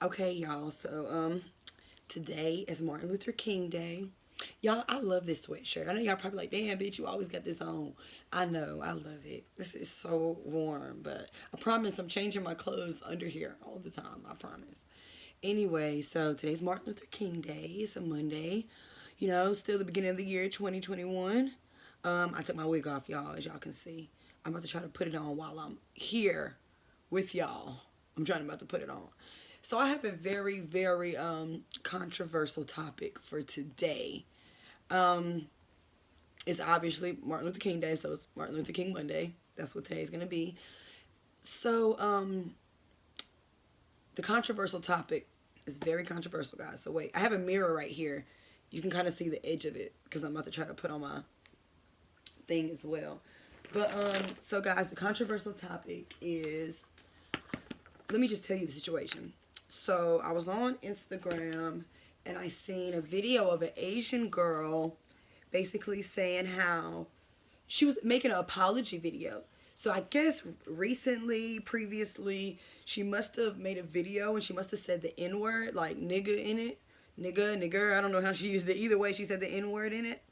Okay, y'all. So, today is Martin Luther King Day. Y'all, I love this sweatshirt. I know y'all probably like, damn, bitch, you always got this on. I know, I love it. This is so warm, but I promise I'm changing my clothes under here all the time. I promise. Anyway, so today's Martin Luther King Day. It's a Monday. Still the beginning of the year, 2021. I took my wig off, y'all, as y'all can see. I'm about to try to put it on while I'm here with y'all. I'm trying about to put it on. So I have a very, very controversial topic for today. Um, it's obviously Martin Luther King Day, so it's Martin Luther King Monday. That's what today's gonna be. So the controversial topic is very controversial, guys. So wait, I have a mirror right here. You can kind of see the edge of it because I'm about to try to put on my thing as well. But so guys, the controversial topic is. Let me just tell you the situation. So I was on Instagram and I seen a video of an Asian girl basically saying how she was making an apology video. So I guess recently, previously, she must have made a video and she must have said the N word, like nigga in it. Nigga, nigger. I don't know how she used it. Either way, she said the N word in it.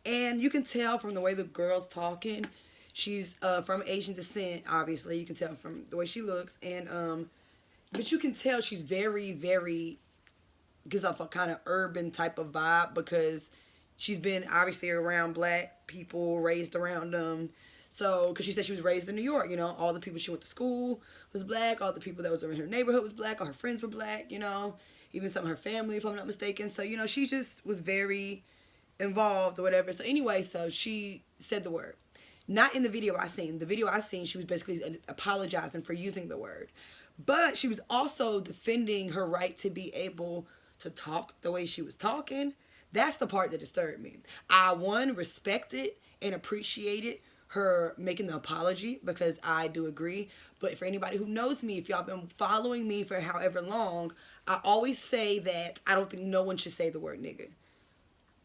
And you can tell from the way the girl's talking, she's from Asian descent, obviously. You can tell from the way she looks. But you can tell she's very, very, gives off a kind of urban type of vibe because she's been obviously around black people, raised around them. So, because she said she was raised in New York, all the people she went to school was black, all the people that was in her neighborhood was black, all her friends were black, even some of her family, if I'm not mistaken. So, she just was very involved or whatever. So, anyway, so she said the word. Not in the video I seen. The video I seen, she was basically apologizing for using the word. But she was also defending her right to be able to talk the way she was talking. That's the part that disturbed me. I, one, respected and appreciated her making the apology because I do agree. But for anybody who knows me, if y'all been following me for however long, I always say that I don't think no one should say the word nigga.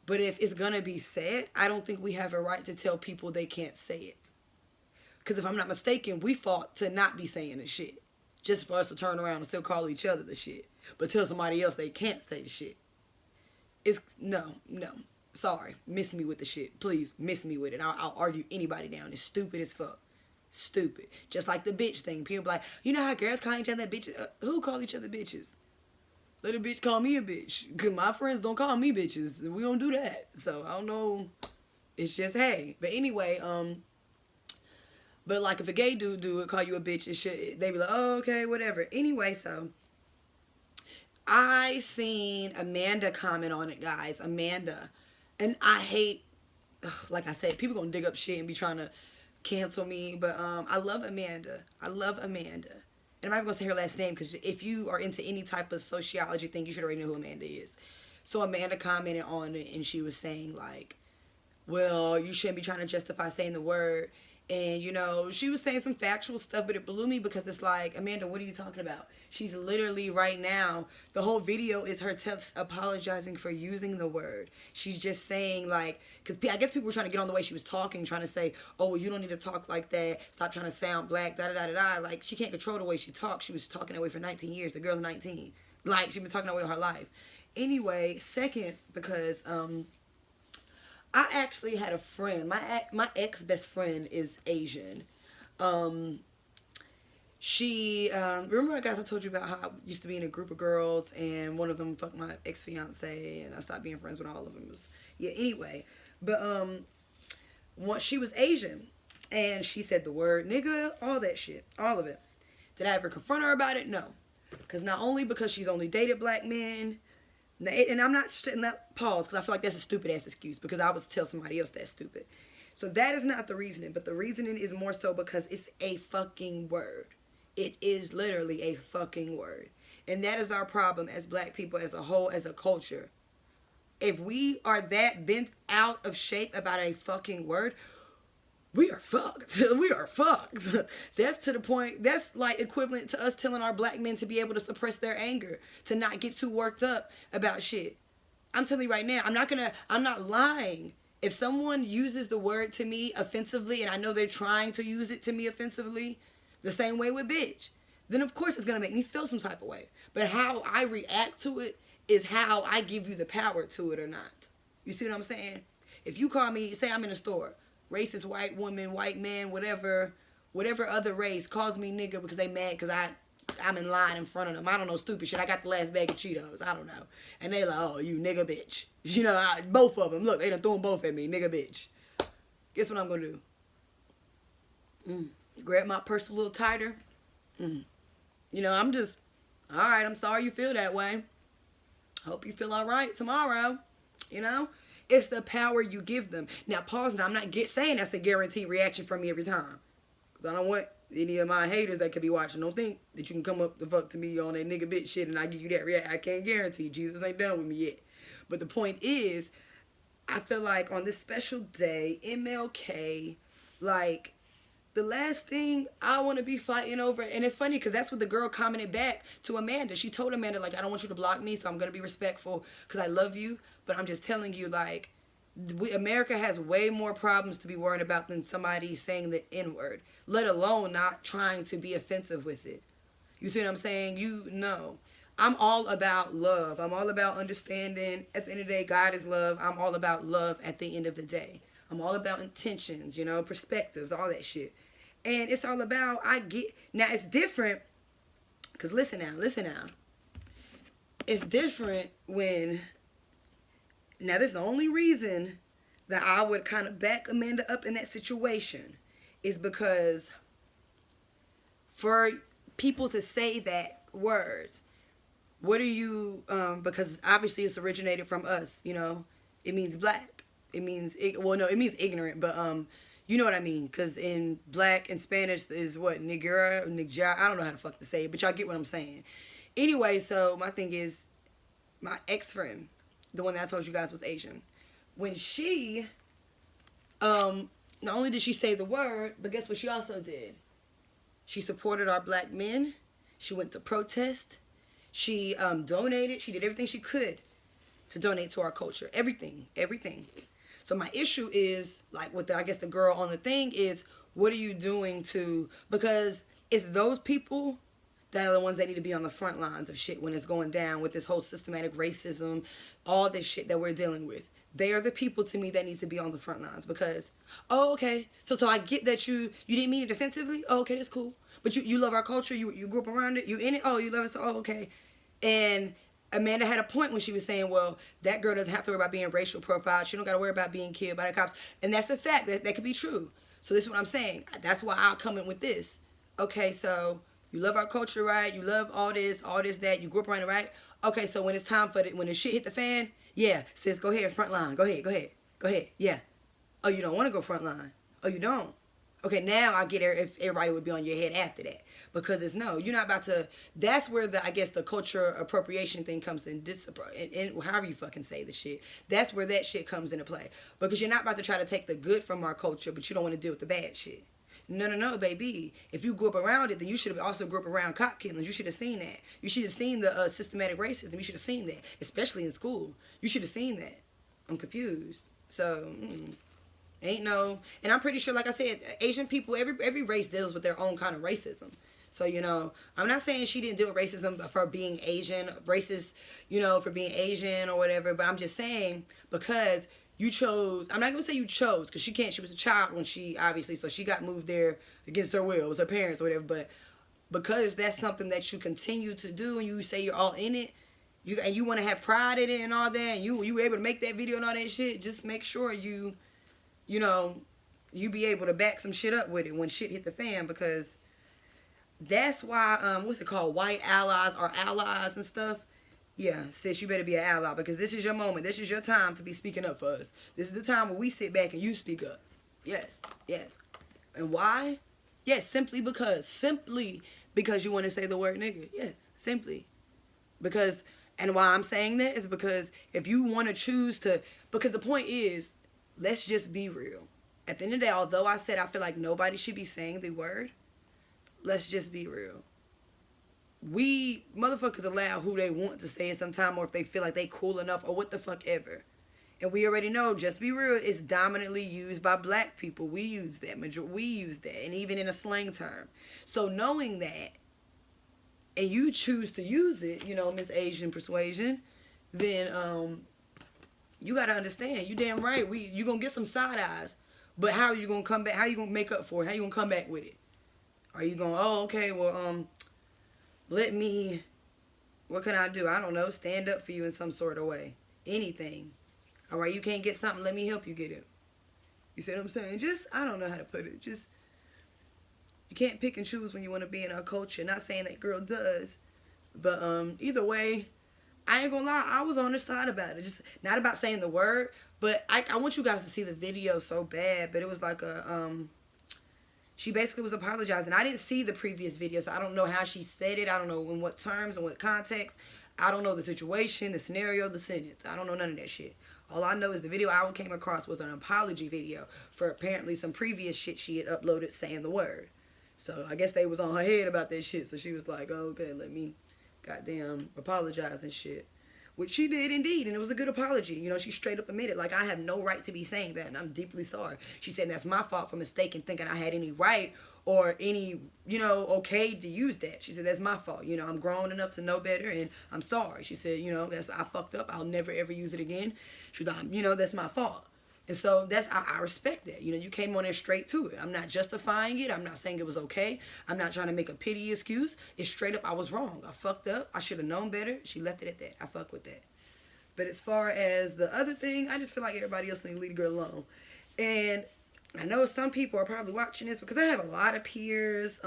But if it's going to be said, I don't think we have a right to tell people they can't say it. Because if I'm not mistaken, we fought to not be saying the shit. Just for us to turn around and still call each other the shit. But tell somebody else they can't say the shit. It's, no, no. Sorry. Miss me with the shit. Please, miss me with it. I'll argue anybody down. It's stupid as fuck. Stupid. Just like the bitch thing. People be like, you know how girls call each other bitches? Who call each other bitches? Let a bitch call me a bitch. Because my friends don't call me bitches. We don't do that. So, I don't know. It's just, hey. But anyway, but like if a gay dude would call you a bitch and shit, they be like, oh, okay, whatever. Anyway, so I seen Amanda comment on it, guys. Amanda. And I hate, like I said, people gonna dig up shit and be trying to cancel me. But I love Amanda. I love Amanda. And I'm not gonna say her last name because if you are into any type of sociology thing, you should already know who Amanda is. So Amanda commented on it and she was saying like, well, you shouldn't be trying to justify saying the word. And, she was saying some factual stuff, but it blew me because it's like, Amanda, what are you talking about? She's literally right now, the whole video is her apologizing for using the word. She's just saying like, because I guess people were trying to get on the way she was talking, trying to say, oh, well, you don't need to talk like that. Stop trying to sound black, da-da-da-da-da. Like, she can't control the way she talks. She was talking that way for 19 years. The girl's 19. Like, she's been talking that way all her life. Anyway, second, because, I actually had a friend. My ex best friend is Asian. She remember, guys, I told you about how I used to be in a group of girls and one of them fucked my ex fiance and I stopped being friends with all of them. Yeah. Anyway, but she was Asian and she said the word nigga, all that shit, all of it. Did I ever confront her about it? No, because not only because she's only dated black men. And I'm not pause because I feel like that's a stupid ass excuse because I would tell somebody else that's stupid. So that is not the reasoning, but the reasoning is more so because it's a fucking word. It is literally a fucking word. And that is our problem as black people as a whole, as a culture. If we are that bent out of shape about a fucking word, we are fucked. We are fucked. That's to the point, that's like equivalent to us telling our black men to be able to suppress their anger, to not get too worked up about shit. I'm telling you right now, I'm not lying. If someone uses the word to me offensively, and I know they're trying to use it to me offensively, the same way with bitch. then of course it's going to make me feel some type of way. But how I react to it is how I give you the power to it or not. You see what I'm saying? If you call me, say I'm in a store, racist white woman, white man, whatever other race calls me nigga because they mad because I'm in line in front of them. I don't know, stupid shit. I got the last bag of Cheetos. I don't know. And they like, oh, you nigga bitch. You know, both of them. Look, they done threw them both at me. Nigga bitch. Guess what I'm going to do? Grab my purse a little tighter. You know, I'm just, all right, I'm sorry you feel that way. Hope you feel all right tomorrow. You know? It's the power you give them. Now, pause. Now, I'm not saying that's the guaranteed reaction from me every time. Because I don't want any of my haters that could be watching. Don't think that you can come up the fuck to me on that nigga bitch shit and I give you that reaction. I can't guarantee. Jesus ain't done with me yet. But the point is, I feel like on this special day, MLK, like, the last thing I want to be fighting over, and it's funny because that's what the girl commented back to Amanda. She told Amanda, like, I don't want you to block me, so I'm going to be respectful because I love you. But I'm just telling you, like, America has way more problems to be worried about than somebody saying the N-word, let alone not trying to be offensive with it. You see what I'm saying? You know. I'm all about love. I'm all about understanding. At the end of the day, God is love. I'm all about love at the end of the day. I'm all about intentions, you know, perspectives, all that shit. And it's all about, now it's different, because listen now. It's different when, now this is the only reason that I would kind of back Amanda up in that situation, is because for people to say that word, what are you, because obviously it's originated from us, you know, it means black. It means, it means ignorant, but you know what I mean, because in black and Spanish is what, Nigra, I don't know how the fuck to say it, but y'all get what I'm saying. Anyway, so my thing is, my ex-friend, the one that I told you guys was Asian, when she, not only did she say the word, but guess what she also did? She supported our black men. She went to protest. She donated. She did everything she could to donate to our culture. Everything. So my issue is, like, with I guess the girl on the thing is, what are you doing to, because it's those people that are the ones that need to be on the front lines of shit when it's going down with this whole systematic racism, all this shit that we're dealing with. They are the people to me that need to be on the front lines because, oh, okay. So I get that you didn't mean it offensively. Oh, okay, that's cool. But you love our culture. You grew up around it. You in it. Oh, you love it. So, oh, okay. And Amanda had a point when she was saying, well, that girl doesn't have to worry about being racial profiled. She don't got to worry about being killed by the cops. And that's a fact. That could be true. So this is what I'm saying. That's why I'll come in with this. Okay, so you love our culture, right? You love all this, that. You grew up around it, right? Okay, so when it's time for when the shit hit the fan, yeah, sis, go ahead, front line. Go ahead, yeah. Oh, you don't want to go front line. Oh, you don't. Okay, now I get it if everybody would be on your head after that. Because it's no, you're not about to, that's where I guess the culture appropriation thing comes in, however you fucking say the shit. That's where that shit comes into play. Because you're not about to try to take the good from our culture, but you don't want to deal with the bad shit. No, baby. If you grew up around it, then you should have also grew up around cop killings. You should have seen that. You should have seen the systematic racism. You should have seen that, especially in school. You should have seen that. I'm confused. So, ain't no, and I'm pretty sure, like I said, Asian people, every race deals with their own kind of racism. So, you know, I'm not saying she didn't deal with racism for being Asian, racist, you know, for being Asian or whatever, but I'm just saying because you chose, I'm not going to say you chose, because she was a child when she, obviously, so she got moved there against her will. It was her parents or whatever, but because that's something that you continue to do and you say you're all in it, you want to have pride in it and all that, and you were able to make that video and all that shit, just make sure you know, you be able to back some shit up with it when shit hit the fan, because that's why, what's it called, white allies are allies and stuff. Yeah, sis, you better be an ally, because this is your moment. This is your time to be speaking up for us. This is the time where we sit back and you speak up. Yes. And why? Yes, simply because you want to say the word nigga. Yes, simply. Because, and why I'm saying that is because if you want to choose to, because the point is, let's just be real. At the end of the day, although I said I feel like nobody should be saying the word, let's just be real. We motherfuckers allow who they want to say it sometime, or if they feel like they cool enough, or what the fuck ever. And we already know, just be real, it's dominantly used by black people. We use that. We use that. And even in a slang term. So knowing that, and you choose to use it, you know, Miss Asian Persuasion, then you gotta understand, you damn right, you gonna get some side eyes. But how are you gonna come back? How you gonna make up for it? How you gonna come back with it? Are you gonna, oh, okay, well, let me, what can I do? I don't know, stand up for you in some sort of way. Anything. All right, you can't get something, let me help you get it. You see what I'm saying? Just, I don't know how to put it. Just, you can't pick and choose when you want to be in our culture. Not saying that girl does. But either way, I ain't gonna lie, I was on her side about it. Just not about saying the word, but I want you guys to see the video so bad. But it was like she basically was apologizing. I didn't see the previous video, so I don't know how she said it. I don't know in what terms and what context. I don't know the situation, the scenario, the sentence. I don't know none of that shit. All I know is the video I came across was an apology video for apparently some previous shit she had uploaded saying the word. So I guess they was on her head about that shit. So she was like, oh, okay, let me goddamn apologize and shit. Which she did indeed, and it was a good apology. You know, she straight up admitted, like, I have no right to be saying that, and I'm deeply sorry. She said that's my fault for mistaken thinking I had any right or any, you know, okay to use that. She said that's my fault. You know, I'm grown enough to know better, and I'm sorry. She said, you know, I fucked up. I'll never ever use it again. She was like, you know, that's my fault. And so I respect that. You know, you came on there straight to it. I'm not justifying it. I'm not saying it was okay. I'm not trying to make a pity excuse. It's straight up, I was wrong. I fucked up. I should have known better. She left it at that. I fuck with that. But as far as the other thing, I just feel like everybody else needs to leave the girl alone. And I know some people are probably watching this because I have a lot of peers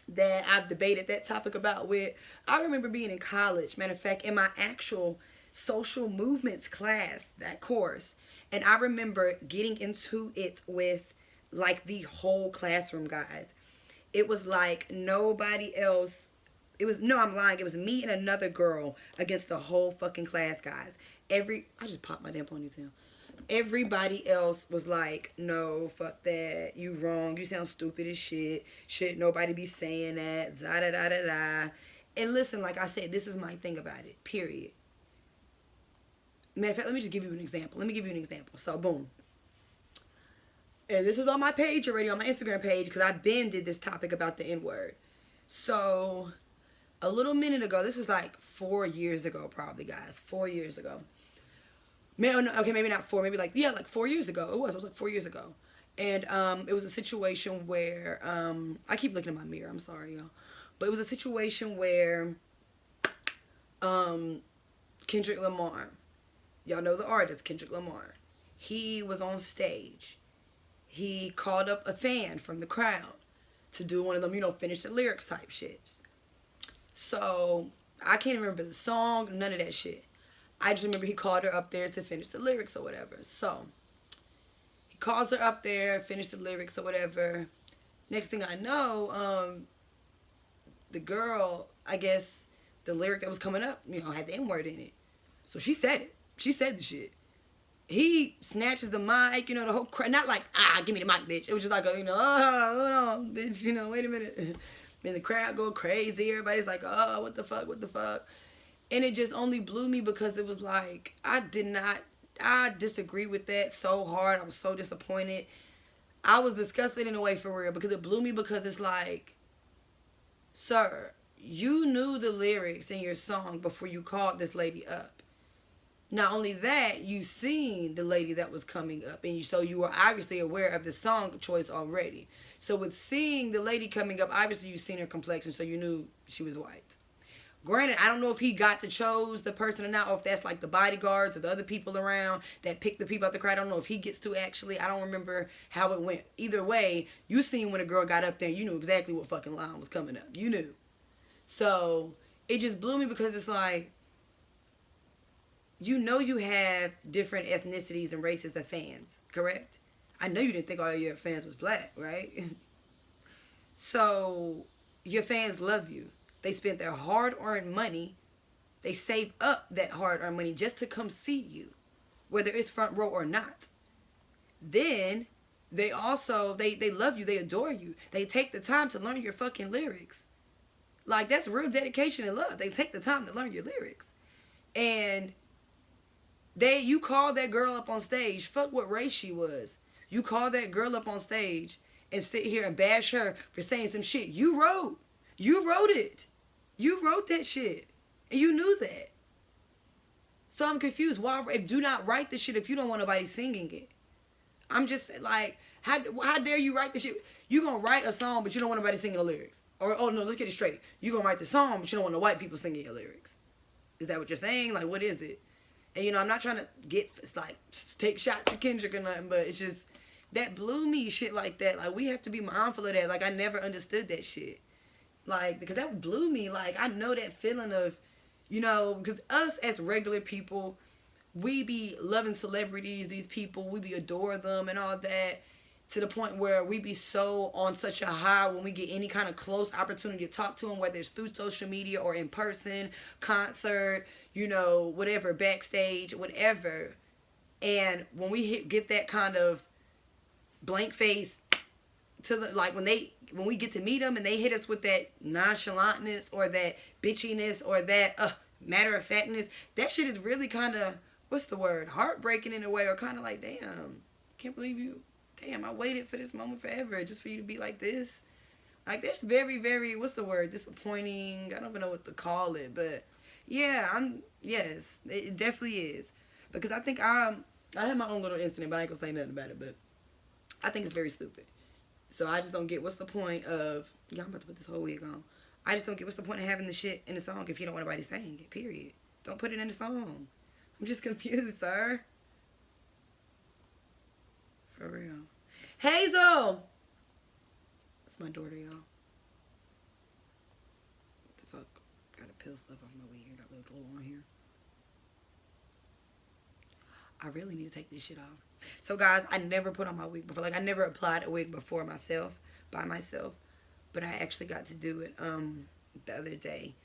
that I've debated that topic about with. I remember being in college. Matter of fact, in my actual social movements class, that course, and I remember getting into it with like the whole classroom, guys. It was like nobody else. It was, no, I'm lying. It was me and another girl against the whole fucking class, guys. I just popped my damn ponytail. Everybody else was like, no, fuck that. You wrong. You sound stupid as shit. Shit, nobody be saying that. Da da da da da. And listen, like I said, this is my thing about it. Period. Matter of fact, let me just give you an example. Let me give you an example. So, boom. And this is on my page already, on my Instagram page, because I been did this topic about the N-word. So, a little minute ago, this was like 4 years ago probably, guys. 4 years ago. Okay, maybe not 4, maybe like 4 years ago. It was like 4 years ago. And it was a situation where, I keep looking at my mirror. I'm sorry, y'all. But it was a situation where Kendrick Lamar, y'all know the artist, Kendrick Lamar. He was on stage. He called up a fan from the crowd to do one of them, you know, finish the lyrics type shits. So, I can't remember the song, none of that shit. I just remember he called her up there to finish the lyrics or whatever. So, he calls her up there, finish the lyrics or whatever. Next thing I know, the girl, I guess, the lyric that was coming up, you know, had the N-word in it. So she said it. She said the shit. He snatches the mic, you know, the whole crowd. Not like, give me the mic, bitch. It was just like, you know, hold on, bitch, you know, wait a minute. And the crowd go crazy. Everybody's like, oh, what the fuck, what the fuck. And it just only blew me because it was like, I disagree with that so hard. I was so disappointed. I was disgusted in a way, for real, because it blew me because it's like, sir, you knew the lyrics in your song before you called this lady up. Not only that, you seen the lady that was coming up, and so you were obviously aware of the song choice already. So with seeing the lady coming up, obviously you seen her complexion, so you knew she was white. Granted, I don't know if he got to chose the person or not, or if that's like the bodyguards or the other people around that picked the people out the crowd. I don't know if he gets to actually. I don't remember how it went. Either way, you seen when a girl got up there, you knew exactly what fucking line was coming up. You knew. So it just blew me because it's like, you know you have different ethnicities and races of fans, correct? I know you didn't think all your fans was black, right? So your fans love you. They spent their hard-earned money. They save up that hard-earned money just to come see you, whether it's front row or not. Then they also, they love you. They adore you. They take the time to learn your fucking lyrics. Like, that's real dedication and love. They take the time to learn your lyrics. And you call that girl up on stage, fuck what race she was. You call that girl up on stage and sit here and bash her for saying some shit you wrote. You wrote it. You wrote that shit. And you knew that. So I'm confused. Why do not write the shit if you don't want nobody singing it? I'm just like, how dare you write the shit? You gonna write a song, but you don't want nobody singing the lyrics. Or, oh no, let's get it straight. You gonna write the song, but you don't want the white people singing your lyrics. Is that what you're saying? Like, what is it? And, you know, I'm not trying to take shots at Kendrick or nothing, but it's just, that blew me, shit like that. Like, we have to be mindful of that. Like, I never understood that shit. Like, because that blew me. Like, I know that feeling of, you know, because us as regular people, we be loving celebrities, these people, we be adore them and all that, to the point where we be so on such a high when we get any kind of close opportunity to talk to them, whether it's through social media or in person, concert, you know, whatever, backstage, whatever. And when we get that kind of blank face to the, like, when we get to meet them and they hit us with that nonchalantness or that bitchiness or that matter of factness, that shit is really kind of, what's the word, heartbreaking in a way, or kind of like, damn, can't believe you. Damn, I waited for this moment forever just for you to be like this. Like, that's very, very, what's the word, disappointing. I don't even know what to call it, but yeah, yes, it definitely is. Because I think I had my own little incident, but I ain't gonna say nothing about it, but I think it's very stupid. So I just don't get what's the point of, yeah, I'm about to put this whole wig on. I just don't get what's the point of having the shit in the song if you don't want anybody saying it, period. Don't put it in the song. I'm just confused, sir. For real. Hazel! That's my daughter, y'all. What the fuck? Gotta peel stuff off my wig. Got a little glow on here. I really need to take this shit off. So, guys, I never put on my wig before. Like, I never applied a wig before myself, by myself. But I actually got to do it the other day.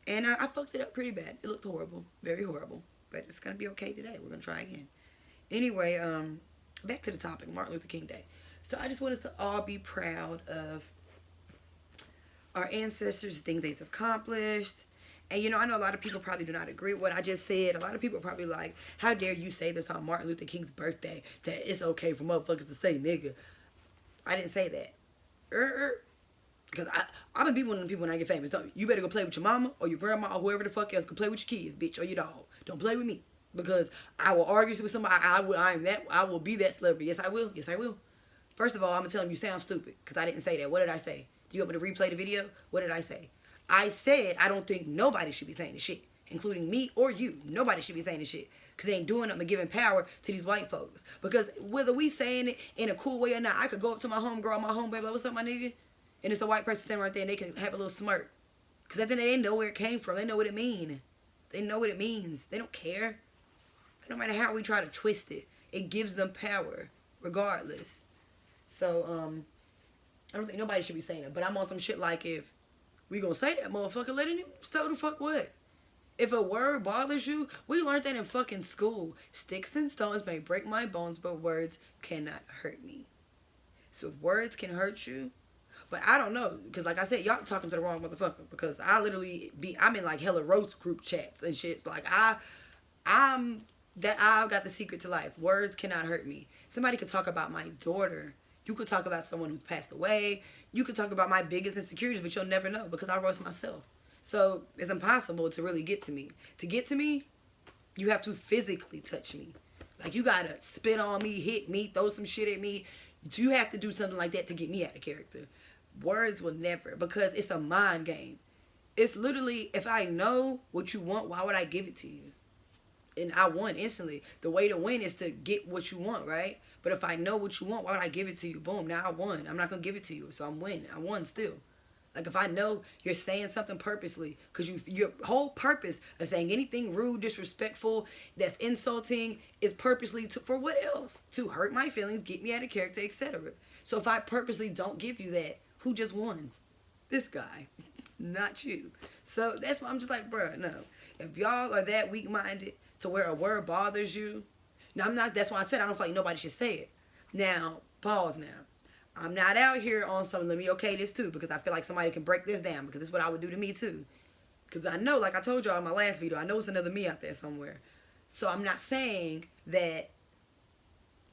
And I fucked it up pretty bad. It looked horrible. Very horrible. But it's going to be okay today. We're going to try again. Anyway, back to the topic, Martin Luther King Day. So I just want us to all be proud of our ancestors, things they've accomplished. And, you know, I know a lot of people probably do not agree with what I just said. A lot of people are probably like, how dare you say this on Martin Luther King's birthday, that it's okay for motherfuckers to say nigga. I didn't say that. Because I'm going to be one of them people when I get famous. You better go play with your mama or your grandma or whoever the fuck else can play with your kids, bitch, or your dog. Don't play with me. Because I will argue with somebody. I will be that celebrity. Yes, I will. Yes, I will. First of all, I'm going to tell them you sound stupid. Because I didn't say that. What did I say? Do you want me to replay the video? What did I say? I said I don't think nobody should be saying this shit. Including me or you. Nobody should be saying this shit. Because they ain't doing nothing but giving power to these white folks. Because whether we saying it in a cool way or not, I could go up to my homegirl, my homeboy, like, what's up, my nigga? And it's a white person standing right there and they can have a little smirk. Because at the end they know where it came from. They know what it means. They know what it means. They don't care. No matter how we try to twist it, it gives them power, regardless. So, I don't think nobody should be saying it. But I'm on some shit like, if we gonna say that motherfucker, let it, so the fuck what? If a word bothers you, we learned that in fucking school. Sticks and stones may break my bones, but words cannot hurt me. So if words can hurt you, but I don't know, because like I said, y'all talking to the wrong motherfucker. Because I'm in like hella roast group chats and shit. It's like I've got the secret to life. Words cannot hurt me. Somebody could talk about my daughter. You could talk about someone who's passed away. You could talk about my biggest insecurities, but you'll never know because I roast myself. So it's impossible to really get to me. To get to me, you have to physically touch me. Like, you gotta spit on me, hit me, throw some shit at me. You have to do something like that to get me out of character. Words will never, because it's a mind game. It's literally, if I know what you want, why would I give it to you? And I won instantly. The way to win is to get what you want, right? But if I know what you want, why would I give it to you? Boom, now I won. I'm not going to give it to you, so I'm winning. I won still. Like, if I know you're saying something purposely, because your whole purpose of saying anything rude, disrespectful, that's insulting, is purposely for what else? To hurt my feelings, get me out of character, etc. So if I purposely don't give you that, who just won? This guy, not you. So that's why I'm just like, bruh, no. If y'all are that weak-minded to where a word bothers you, now I'm not, that's why I said I don't feel like nobody should say it. Now, pause now. I'm not out here on something, let me okay this too, because I feel like somebody can break this down, because this is what I would do to me too. Because I know, like I told y'all in my last video, I know it's another me out there somewhere. So I'm not saying that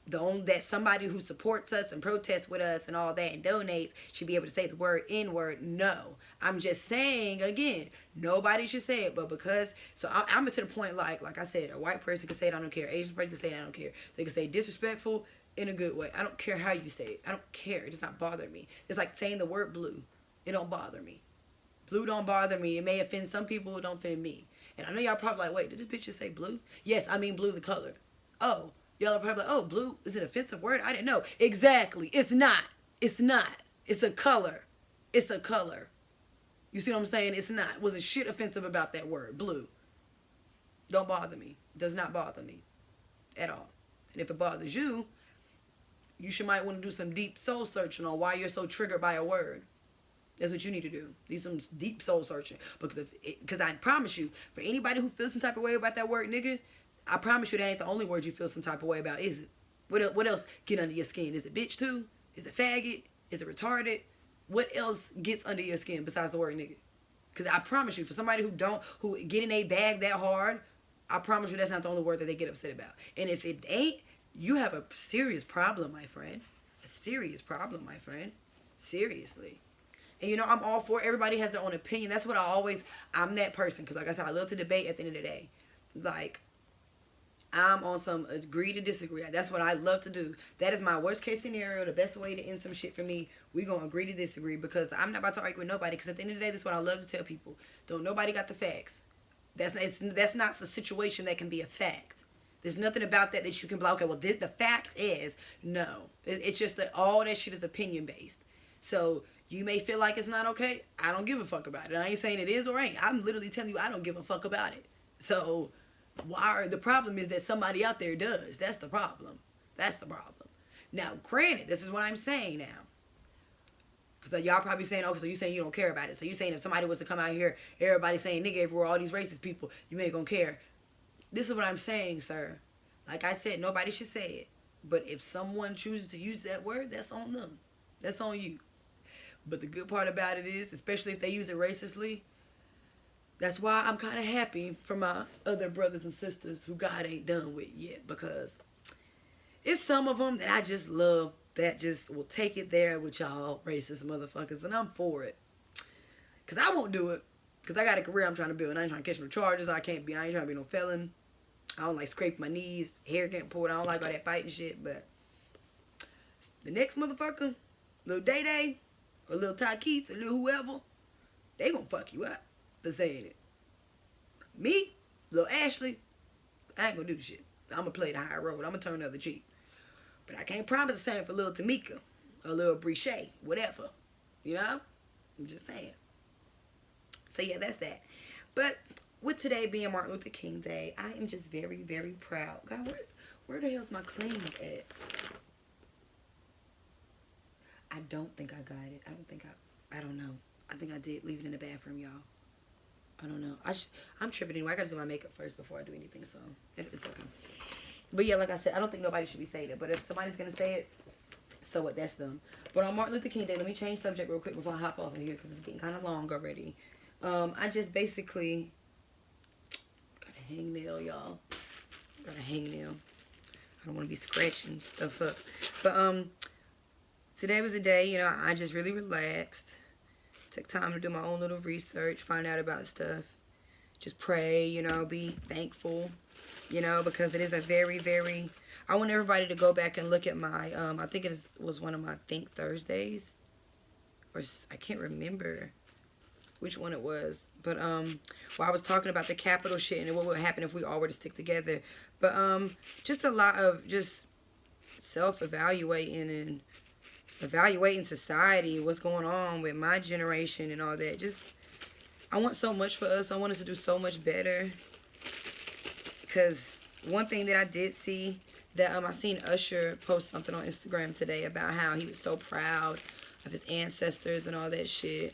That somebody who supports us and protests with us and all that and donates should be able to say the word N-word. No, I'm just saying again, nobody should say it, but because I'm to the point like I said, a white person can say it, I don't care. Asian person can say it, I don't care. They can say disrespectful in a good way. I don't care how you say it. I don't care. It does not bother me. It's like saying the word blue. It don't bother me. Blue don't bother me. It may offend some people. It don't offend me. And I know y'all probably like, wait, did this bitch just say blue? Yes, I mean blue the color. Oh. Y'all are probably like, oh, blue is an offensive word? I didn't know. Exactly. It's not. It's not. It's a color. It's a color. You see what I'm saying? It's not. It wasn't shit offensive about that word, blue. Don't bother me. Does not bother me at all. And if it bothers you, you might want to do some deep soul searching on why you're so triggered by a word. That's what you need to do. Do some deep soul searching. Because I promise you, for anybody who feels some type of way about that word, nigga, I promise you that ain't the only word you feel some type of way about, is it? What else get under your skin? Is it bitch too? Is it faggot? Is it retarded? What else gets under your skin besides the word nigga? Because I promise you, for somebody who get in a bag that hard, I promise you that's not the only word that they get upset about. And if it ain't, you have a serious problem, my friend. A serious problem, my friend. Seriously. And I'm all for everybody has their own opinion. That's what I'm that person. Because like I said, I love to debate at the end of the day. Like, I'm on some agree to disagree. That's what I love to do. That is my worst case scenario. The best way to end some shit for me. We gonna agree to disagree because I'm not about to argue with nobody. Because at the end of the day, that's what I love to tell people. Don't nobody got the facts. That's not a situation that can be a fact. There's nothing about that you can block. Okay, well, the fact is no. It's just that all that shit is opinion based. So you may feel like it's not okay. I don't give a fuck about it. I ain't saying it is or ain't. I'm literally telling you I don't give a fuck about it. So. The problem is that somebody out there does. That's the problem. That's the problem. Now, granted, this is what I'm saying now. Because y'all probably saying, okay, so you saying you don't care about it. So you saying if somebody was to come out here, everybody saying, nigga, if we're all these racist people, you ain't gonna care. This is what I'm saying, sir. Like I said, nobody should say it. But if someone chooses to use that word, that's on them. That's on you. But the good part about it is, especially if they use it racistly, that's why I'm kind of happy for my other brothers and sisters who God ain't done with yet. Because it's some of them that I just love that just will take it there with y'all racist motherfuckers. And I'm for it. Because I won't do it. Because I got a career I'm trying to build. I ain't trying to catch no charges. I ain't trying to be no felon. I don't like scrape my knees. Hair getting pulled. I don't like all that fighting shit. But the next motherfucker, little Day Day, or little Ty Keith, or little whoever, they gonna fuck you up for saying it. Me, little Ashley, I ain't gonna do the shit. I'm gonna play the high road. I'm gonna turn the other cheek. But I can't promise the same for little Tamika or little Brichet, whatever. You know? I'm just saying. So yeah, that's that. But with today being Martin Luther King Day, I am just very, very proud. God, where the hell's my clean at? I don't think I got it. I don't know. I think I did leave it in the bathroom, y'all. I don't know. I'm tripping anyway. I gotta do my makeup first before I do anything, so it's okay. But yeah, like I said, I don't think nobody should be saying it. But if somebody's gonna say it, so what? That's them. But on Martin Luther King Day, let me change subject real quick before I hop off of here because it's getting kind of long already. I just basically got a hangnail, y'all. Got a hangnail. I don't want to be scratching stuff up. But today was a day, I just really relaxed. Took time to do my own little research, find out about stuff. Just pray, be thankful, because it is a very, very... I want everybody to go back and look at my... I think it was one of my Think Thursdays. Or I can't remember which one it was. But I was talking about the capital shit and what would happen if we all were to stick together. But just a lot of just self-evaluating and evaluating society, what's going on with my generation and all that. Just, I want so much for us. I want us to do so much better. Because one thing that I did see, that I seen Usher post something on Instagram today about how he was so proud of his ancestors and all that shit.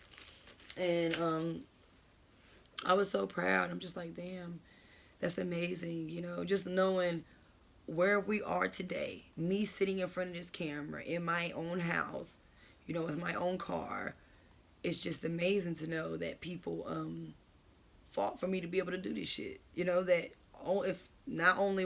And I was so proud. I'm just like, damn, that's amazing. Just knowing where we are today, me sitting in front of this camera in my own house, with my own car, it's just amazing to know that people fought for me to be able to do this shit. That if not only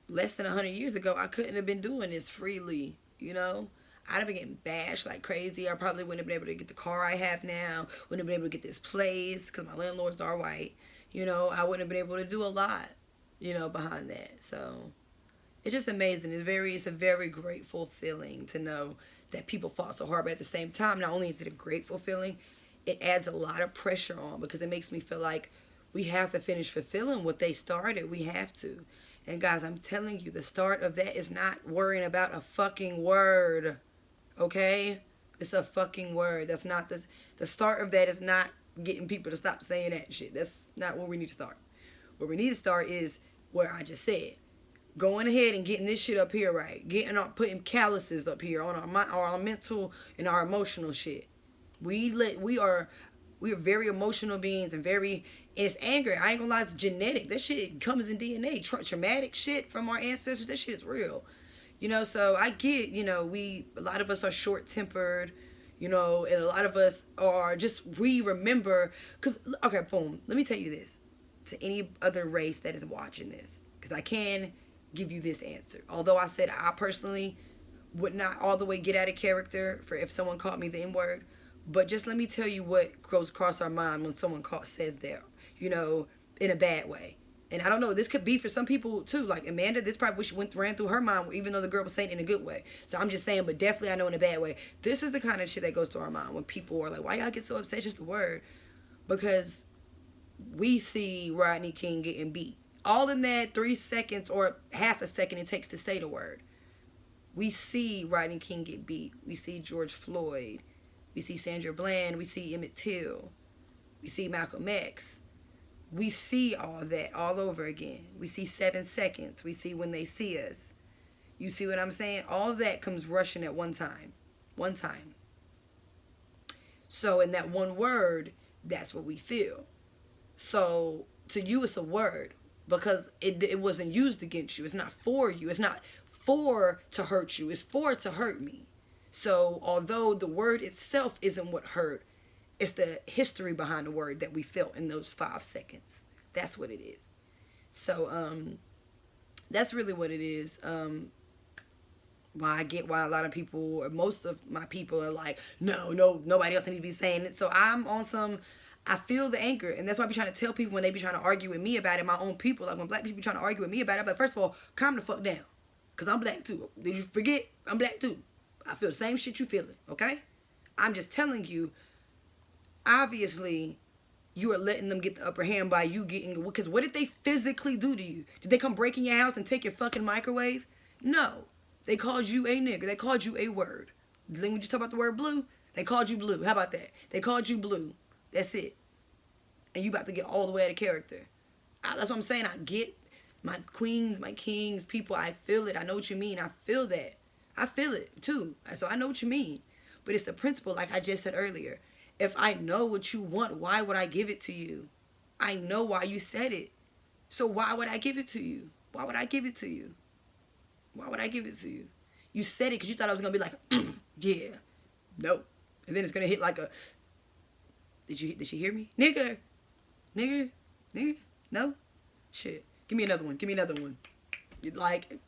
less than 100 years ago, I couldn't have been doing this freely, you know? I'd have been getting bashed like crazy. I probably wouldn't have been able to get the car I have now. Wouldn't have been able to get this place because my landlords are white. You know, I wouldn't have been able to do a lot, you know, behind that. So it's just amazing. It's a very grateful feeling to know that people fought so hard. But at the same time, not only is it a grateful feeling, it adds a lot of pressure on because it makes me feel like we have to finish fulfilling what they started. We have to. And guys, I'm telling you, the start of that is not worrying about a fucking word. Okay? It's a fucking word. That's not the start of that is not getting people to stop saying that shit. That's not where we need to start. Where we need to start is where I just said. Going ahead and getting this shit up here right. Putting calluses up here on our mental and our emotional shit. We are very emotional beings and it's anger. I ain't gonna lie, it's genetic. That shit comes in DNA. Traumatic shit from our ancestors, that shit is real. You know, so I get, you know, a lot of us are short-tempered, you know, and a lot of us are we remember, because, okay, boom, let me tell you this, to any other race that is watching this, because I can give you this answer. Although I said I personally would not all the way get out of character for if someone called me the N-word, but just let me tell you what goes across our mind when someone says that, you know, in a bad way. And I don't know, this could be for some people too. Like Amanda, this probably ran through her mind, even though the girl was saying it in a good way. So I'm just saying, but definitely I know in a bad way. This is the kind of shit that goes through our mind when people are like, why y'all get so upset? It's just a word. Because we see Rodney King getting beat. All in that 3 seconds or half a second it takes to say the word. We see Rodney King get beat. We see George Floyd. We see Sandra Bland. We see Emmett Till. We see Malcolm X. We see all that all over again. We see 7 seconds. We see When They See Us. You see what I'm saying? All that comes rushing at one time. One time. So in that one word, that's what we feel. So to you, it's a word because it wasn't used against you. It's not for you. It's not for to hurt you. It's for to hurt me. So although the word itself isn't what hurt, it's the history behind the word that we felt in those 5 seconds. That's what it is. So that's really what it is. Why I get why a lot of people, or most of my people, are like, no, nobody else needs to be saying it. So I'm on some, I feel the anger, and that's why I be trying to tell people when they be trying to argue with me about it, my own people, like when black people be trying to argue with me about it, but first of all, calm the fuck down, because I'm black too. Did you forget? I'm black too. I feel the same shit you feeling, okay? I'm just telling you, obviously, you are letting them get the upper hand by you getting, because what did they physically do to you? Did they come break in your house and take your fucking microwave? No. They called you a nigger. They called you a word. Then we just talk about the word blue. They called you blue. How about that? They called you blue. That's it. And you about to get all the way out of character. That's what I'm saying. I get my queens, my kings, people. I feel it. I know what you mean. I feel that. I feel it too. So I know what you mean. But it's the principle, like I just said earlier. If I know what you want, why would I give it to you? I know why you said it. So why would I give it to you? Why would I give it to you? Why would I give it to you? You said it because you thought I was going to be like, yeah, no. And then it's going to hit like a, did she hear me? Nigga, no? Shit. Give me another one. Like,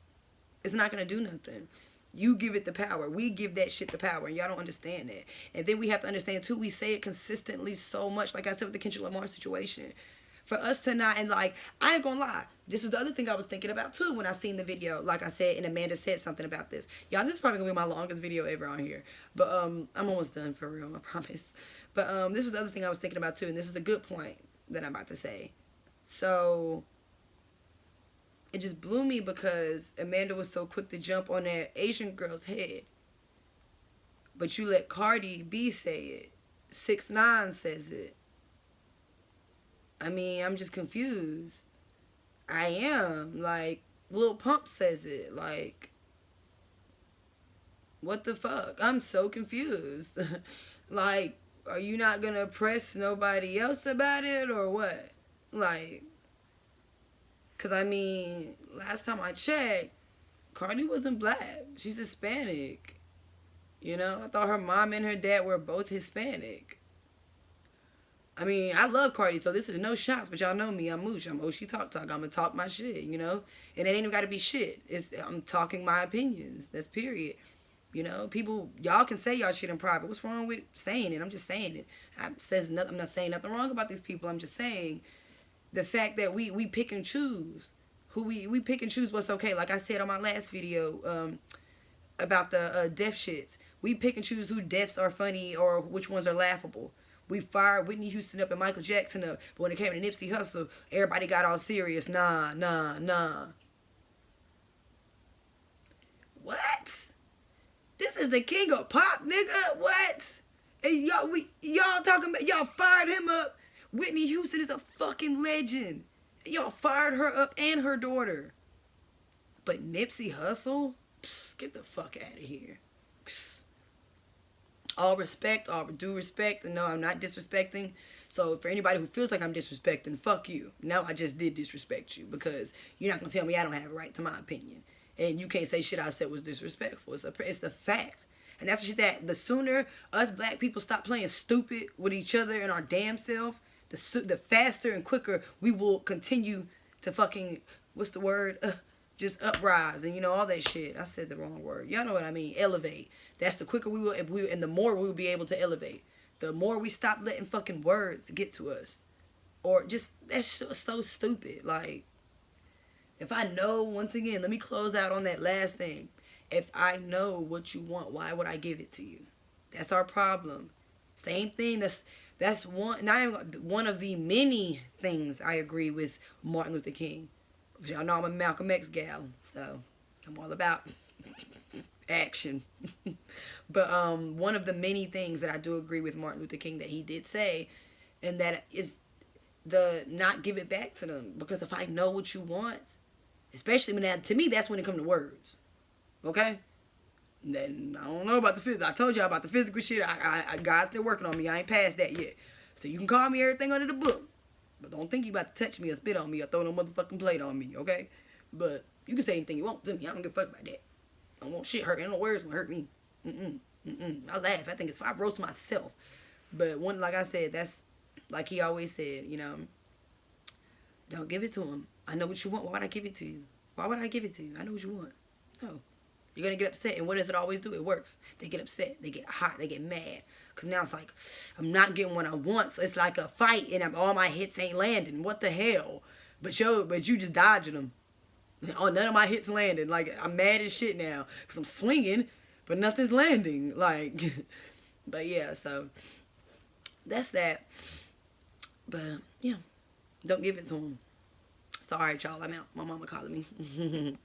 it's not going to do nothing. You give it the power. We give that shit the power, and y'all don't understand that. And then we have to understand, too, we say it consistently so much, like I said with the Kendrick Lamar situation. For us to not, and like, I ain't gonna lie, this was the other thing I was thinking about too when I seen the video. Like I said, and Amanda said something about this. Y'all, this is probably gonna be my longest video ever on here. But I'm almost done for real, I promise. But this was the other thing I was thinking about too, and this is a good point that I'm about to say. So it just blew me because Amanda was so quick to jump on that Asian girl's head. But you let Cardi B say it. 6ix9ine says it. I mean, I'm just confused. I am. Like, Lil Pump says it. Like, what the fuck? I'm so confused. Like, are you not gonna press nobody else about it or what? Like, because I mean, last time I checked, Cardi wasn't black. She's Hispanic. You know, I thought her mom and her dad were both Hispanic. I mean, I love Cardi, so this is no shots, but y'all know me. I'm Moosh. I'm OhSheTalkTalk. I'm gonna talk my shit, you know? And it ain't even gotta be shit. I'm talking my opinions. That's period. You know, people, y'all can say y'all shit in private. What's wrong with saying it? I'm just saying it. I'm not saying nothing wrong about these people. I'm just saying the fact that we pick and choose who we pick and choose what's okay. Like I said on my last video about the death shits. We pick and choose who deaths are funny or which ones are laughable. We fired Whitney Houston up and Michael Jackson up, but when it came to Nipsey Hussle, everybody got all serious. Nah, nah, nah. What? This is the king of pop, nigga. What? And y'all talking about y'all fired him up. Whitney Houston is a fucking legend. Y'all fired her up and her daughter. But Nipsey Hussle? Psst, get the fuck out of here. Psst. All respect, all due respect. And no, I'm not disrespecting. So for anybody who feels like I'm disrespecting, fuck you. No, I just did disrespect you because you're not going to tell me I don't have a right to my opinion. And you can't say shit I said was disrespectful. It's the fact. And that's shit that the sooner us black people stop playing stupid with each other and our damn self, the faster and quicker we will continue to fucking, what's the word? Just uprise and, you know, all that shit. I said the wrong word. Y'all know what I mean. Elevate. That's the quicker we will, and the more we will be able to elevate. The more we stop letting fucking words get to us. Or just, that's so stupid. Like, if I know, once again, let me close out on that last thing. If I know what you want, why would I give it to you? That's our problem. Same thing. That's one, not even one of the many things I agree with Martin Luther King. Because y'all know I'm a Malcolm X gal, so I'm all about action. But one of the many things that I do agree with Martin Luther King that he did say, and that is the not give it back to them. Because if I know what you want, especially when that, to me, that's when it comes to words. Okay? Then I don't know about the physical. I told y'all about the physical shit. I God's still working on me. I ain't past that yet. So you can call me everything under the book. But don't think you about to touch me or spit on me or throw no motherfucking plate on me, okay? But you can say anything you want to me. I don't give a fuck about that. I don't want shit hurt. Ain't no words will hurt me. I laugh. I think I roast myself. But one, like I said, that's like he always said, you know, don't give it to him. I know what you want. Why would I give it to you? Why would I give it to you? I know what you want. No. You're going to get upset. And what does it always do? It works. They get upset. They get hot. They get mad. Because now it's like, I'm not getting what I want. So it's like a fight and all my hits ain't landing. What the hell? But you just dodging them. Oh, none of my hits landing. Like, I'm mad as shit now. Because I'm swinging, but nothing's landing. Like, but yeah, so that's that. But yeah, don't give it to them. Sorry, y'all. I'm out. My mama calling me.